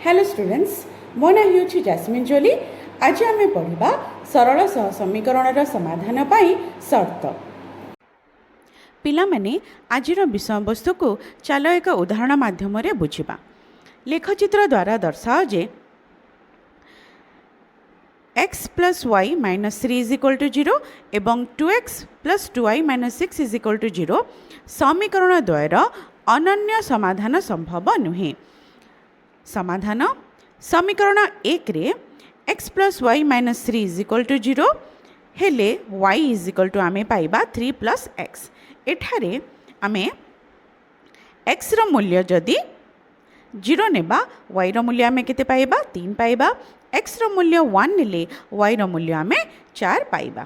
Hello students, मो ना हूँ जैस्मिन जोली। आज आम पढ़ा सरल सह समीकरण समाधान पाई शर्त। पिलामाने आजिर विषय वस्तु को चलो एक उदाहरण माध्यम बुझा। लेखचित्र द्वारा दर्शाओ जे x plus y minus 3 is equal to 0 एवं 2x plus 2y minus 6 is equal to 0 समीकरण द्वयर अनन्य समाधान संभव नुहे। समाधान समीकरण 1 रे x plus y minus 3 is equal to 0 हेले y इज इक्वल टू आमे पाइबा 3 प्लस x। एठारे आमे x रो मूल्य जदि 0 नेबा y रो मूल्य आमे केते पाइबा 3 पाइबा। x रो मूल्य 1 नेले y रो मूल्य आमे 4 पाइबा।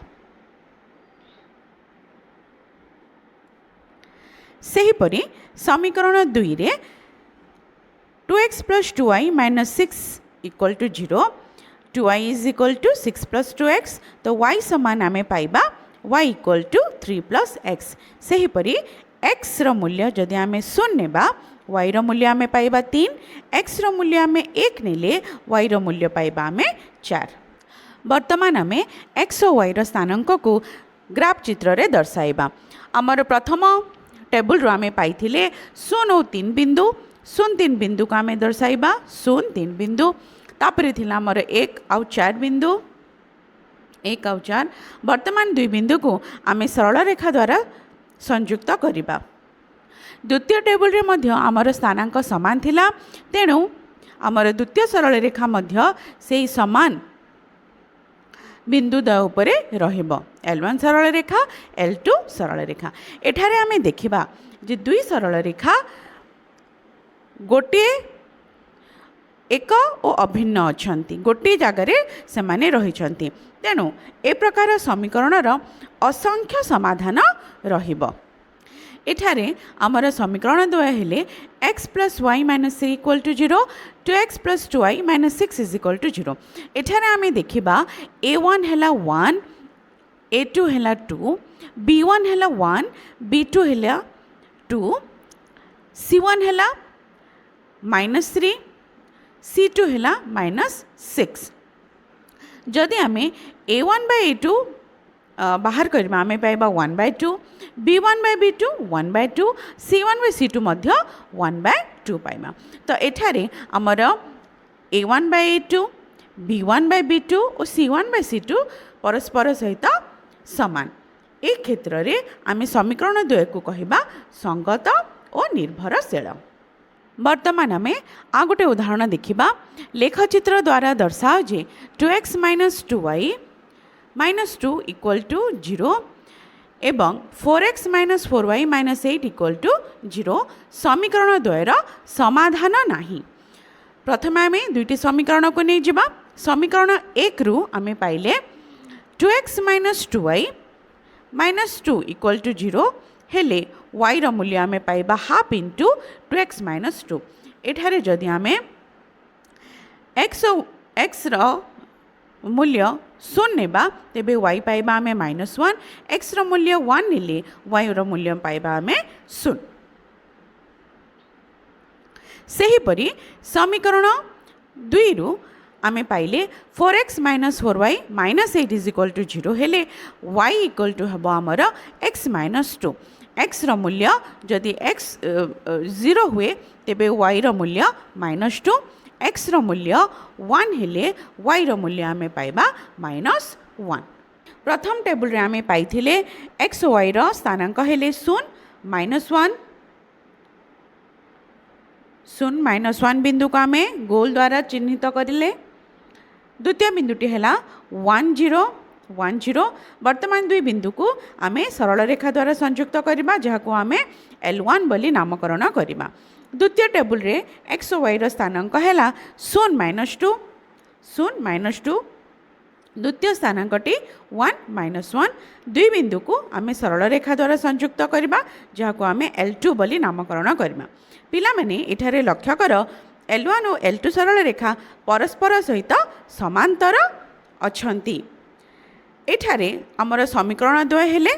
सही परी समीकरण 2 रे 2x plus 2y minus 6 equal to 0 2y is equal to 6 plus 2x तो y समान आमे पाइबा y equal to 3 plus x। सही परी x रो मूल्य जदि आमे 0 नेबा y रो मूल्य आमे पाइबा 3 x रो मूल्य आमे 1 नेले y रो मूल्य पाइबा आमे 4। वर्तमान आमे x और y रो स्थानांक को ग्राफ चित्र रे दर्शाइबा। हमर प्रथम टेबल रो आमे पाइथिले 0 और 3 बिंदु 0 बिंदु को आमे दर्शाइबा 3 बिंदु तापरे थिला हमर 1 और 4 बिंदु 1 और 4। वर्तमान 2 बिंदु को आमे सरल रेखा द्वारा संयुक्त करिबा। द्वितीय टेबल रे मध्य आमर स्थानांक समान थिला तेणु आमर द्वितीय सरल रेखा मध्य सेही समान बिंदु द उपरे रहिबो। L1 सरल रेखा L2 सरल रेखा। एठारे आमे देखिबा जे दुई सरल रेखा गोटे एक और अभिन्न अछंती गोटे जगार से माने रहिछंती तेणु ए प्रकार समीकरणर असंख्य समाधान रहिबो। एठारे आमर समीकरण द्वय हेले x plus y minus 3 equal to 0 2x plus 2y minus 6 is equal to 0। एठारे आमे देखिबा a1 हेला 1 a2 हेला 2 b1 हेला 1 b2 हेला 2 c1 हेला -3 c2 हेला -6। जदि आमे a1 बाय a2 बाहर करबा आमे पाइबा 1/2 b1 bye b2 1/2 c1 bye c2 मध्य 1/2 पाइबा। तो एठारे हमर a1 bye a2 b1 bye b2 और c1 बाय c2 परस्पर सहित समान। ए क्षेत्र रे आमे समीकरण द्वय को कहिबा संगत और निर्भरशील। वर्तमान आमे आ गोटे उदाहरण देखिबा। लेखचित्र द्वारा दर्शाओ जे 2x minus 2y minus 2 equal to 0 एवं 4x minus 4y minus 8 equal to 0 समीकरण द्वयर समाधान नाही। प्रथम आमे दुईटी समीकरण को नहीं जिबा। समीकरण 1 रु आमे पाइले 2x minus 2y minus 2 equal to 0 हेले y रो मूल्य आमे पाइबा हाफ इंटू 2x माइनस 2। एठारे जदि आमे x रो मूल्य 0 नेबा तेबे y पाइबा आमे -1 x रो मूल्य 1 नेले y रो मूल्य पाइबा आमे 0। सही परी समीकरण 2 रु आमे पाइले 4x minus 4y minus 8 is equal to 0 हेले y इक्वल टू हबो हमर x माइनस 2। x रो मूल्य जदि x 0 हुए तेबे y रो मूल्य -2 x रो मूल्य 1 हेले y रो मूल्य आमे पाइबा -1। प्रथम टेबल रे आमे पाइथिले x और y रो स्थानांक हेले 0 -1 0 -1 बिंदु को आमे गोल द्वारा चिन्हित करिले। द्वितीय बिंदुटी हेला 1 0 1 0। वर्तमान दुई बिंदु को आमे सरल रेखा द्वारा संयुक्त करिबा जहा को आमे L1 बोली नामकरण करिबा। द्वितीय टेबल रे x और y रो स्थानांक हेला 0 -2 0 -2 द्वितीय स्थानांकटी 1 -1 दुई बिंदु को आमे सरल रेखा द्वारा संयुक्त करिबा जहा को आमे L2 बोली नामकरण करिबा। पिला माने एठारे लक्ष्य कर L1 और L2 सरल रेखा परस्पर सहित समांतर अछंती। एठारे हमर समीकरण द्वय हेले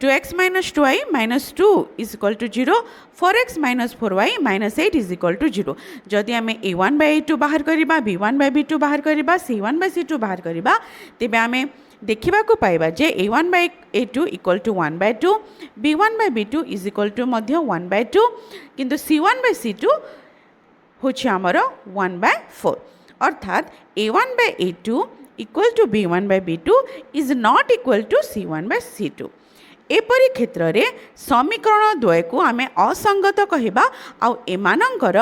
2x minus 2y minus 2 is equal to 0, 4x minus 4y minus 8 is equal to 0. जदि आम a1 by a2 बाहर करवा, b1 by b2 बाहर करवा, c1 by c2 बाहर करवा, तेबे आम देखा पाइबा जे a1 by a2 equal to 1 by 2, b1 by b2 is equal to 1 by 2, किंतु c1 by c2 होछि आमर 1 by 4. अर्थात a1 by a2 equal to b1 by b2 is not equal to c1 by c2. एपरि क्षेत्र में समीकरण द्वय को आम असंगत कहबा आउ एमानंकर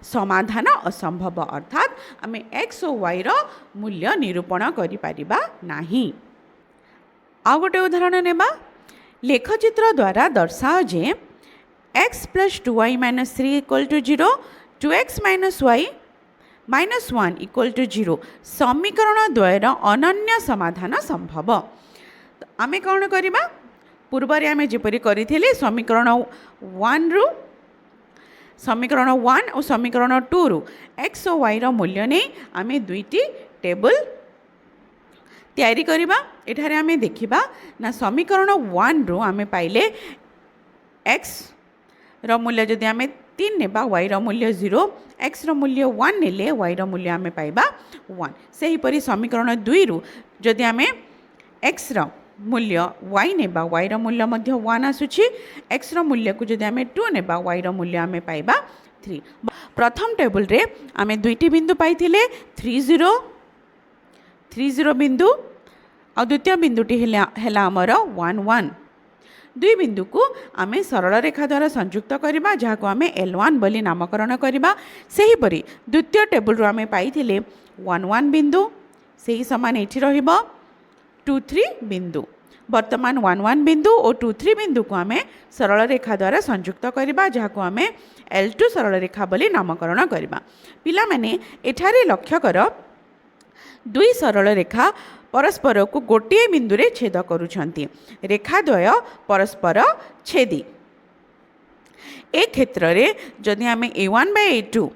समाधान असंभव. अर्थात आम x और y रो मूल्य निरूपण करि परिबा नाही. आउ गोटे उदाहरण नेबा. लेखचित्र द्वारा दर्शाओ जे x plus 2y minus 3 equal to 0, 2x minus y minus 1 equal to 0 समीकरण द्वयर अनन्य समाधान संभव. आमे कौन करिबा? पूर्व आम जपरी करिथिले समीकरण 1 रु समीकरण 1 और समीकरण 2 रु x और y रो मूल्य नहीं आमे दुईटी टेबल तैयारी करिबा. एठारे आमे देखिबा ना समीकरण 1 रु आमे पाइले x रो मूल्य जदि आमे 3 नेबा, y रो मूल्य 0, x रो मूल्य 1 नेले y रो मूल्य आमे पाइबा 1. सेही परी समीकरण 2 रु जदि आमे x रो मूल्य y नेबा, y रो मूल्य मध्य 1 आसुछि, x रो मूल्य को जदि आमे 2 नेबा, y रो मूल्य आमे पाइबा 3. प्रथम टेबल रे आमे दुईटी बिंदु पाइथिले 3 0 बिंदु और द्वितीय बिंदुटी हेला आमर 1 1. दुई बिंदु को आमे सरल रेखा द्वारा संयुक्त करबा जहाको आमे L1 बोली नामकरण करबा. सेही परी द्वितीय टेबल रो आमे पाइथिले 1 1 बिंदु, सेही समान एठी रहिबो 2 3 बिंदु. वर्तमान 1 1 बिंदु और 2 3 बिंदु को आमे सरल रेखा द्वारा संयुक्त करबा जहाको आमे L2 सरल रेखा बोली नामकरण करबा. पिला माने एठारे लक्ष्य कर दुई सरल रेखा परस्पर को गोटे बिंदु रे छेद करुछंती. रेखाद्वय परस्पर छेदी. ए क्षेत्र रे जदि आमे a1 by a2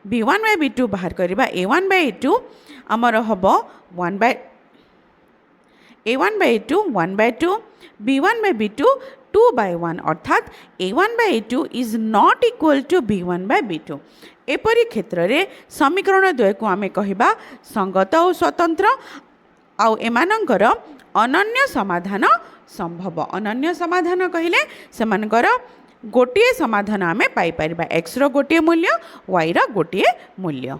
b1 by b2 बाहर करबा, a1 by a2 आमर हबो 1 by a1 by a2 1 by 2, b1 by b2 2 by 1. अर्थात a1 by a2 is not equal to b1 by b2. एपरि क्षेत्र रे समीकरण द्वय को आमे कहिबा संगत और स्वतंत्र आउ एमानंकर अनन्य समाधान संभव. अनन्य समाधान कहिले सेमानकर गोटे समाधान आमे पाई परिबा. x रो गोटे मूल्य, y रो गोटे मूल्य.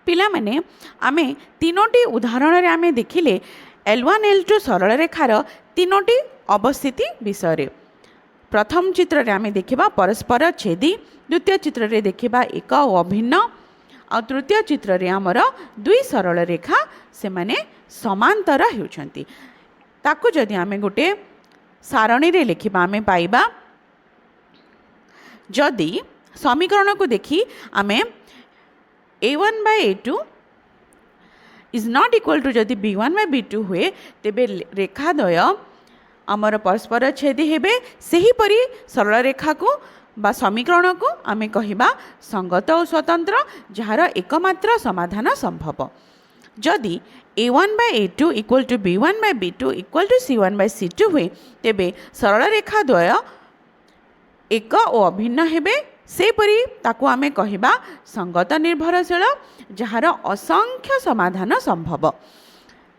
पिला माने आमे तीनोटी उदाहरण रे आमे देखिले L1 L2 सरल रेखार तीनोटी अवस्थिति विषय रे. प्रथम चित्र रे आमे देखिबा परस्पर छेदी, द्वितीय चित्र रे देखिबा एक और अभिन्न, और तृतीय चित्र रे आमर दुई सरल रेखा से माने समांतर होउछंती. ताकू जदि आमे गोटे सारणी रे लिखिबा आमे पाइबा जदि समीकरण को देखी आमे a1 by a2 is not equal to जदि b1 by b2 हुए तेबे रेखाद्वय आमर परस्पर छेदी हेबे. सेही परी सरल रेखा को बा समीकरण को आमे कहिबा संगत और स्वतंत्र जार एकमात्र समाधान संभव. जदि a1 by a2 equal to b1 by b2 equal to c1 by c2 हुए तेबे सरल रेखा द्वय एक और अभिन्न हेबे. सेपरी ताकू आमे कहिबा संगत निर्भरशील जार असंख्य समाधान संभव.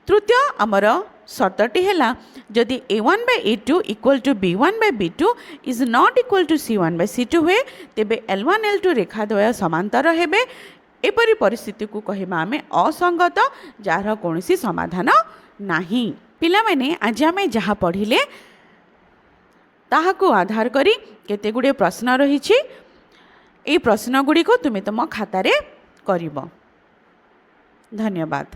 तृतीय आमर शर्तटी है जदि a1 by a2 equal to b1 by b2 is not equal to c1 by c2 हुए तेबे L1 L2 रेखाद्वय समांतर हेबे. एपरी परिस्थिति को कहिबा आमे असंगत जार कोनोसी समाधान नाही. पिला माने आज आमे जहा पढ़िले ताहाकू आधार करी केते गुडे प्रश्न रहिछि. ए प्रश्न गुडी को तुमे तुम खातारे करिबो. धन्यवाद.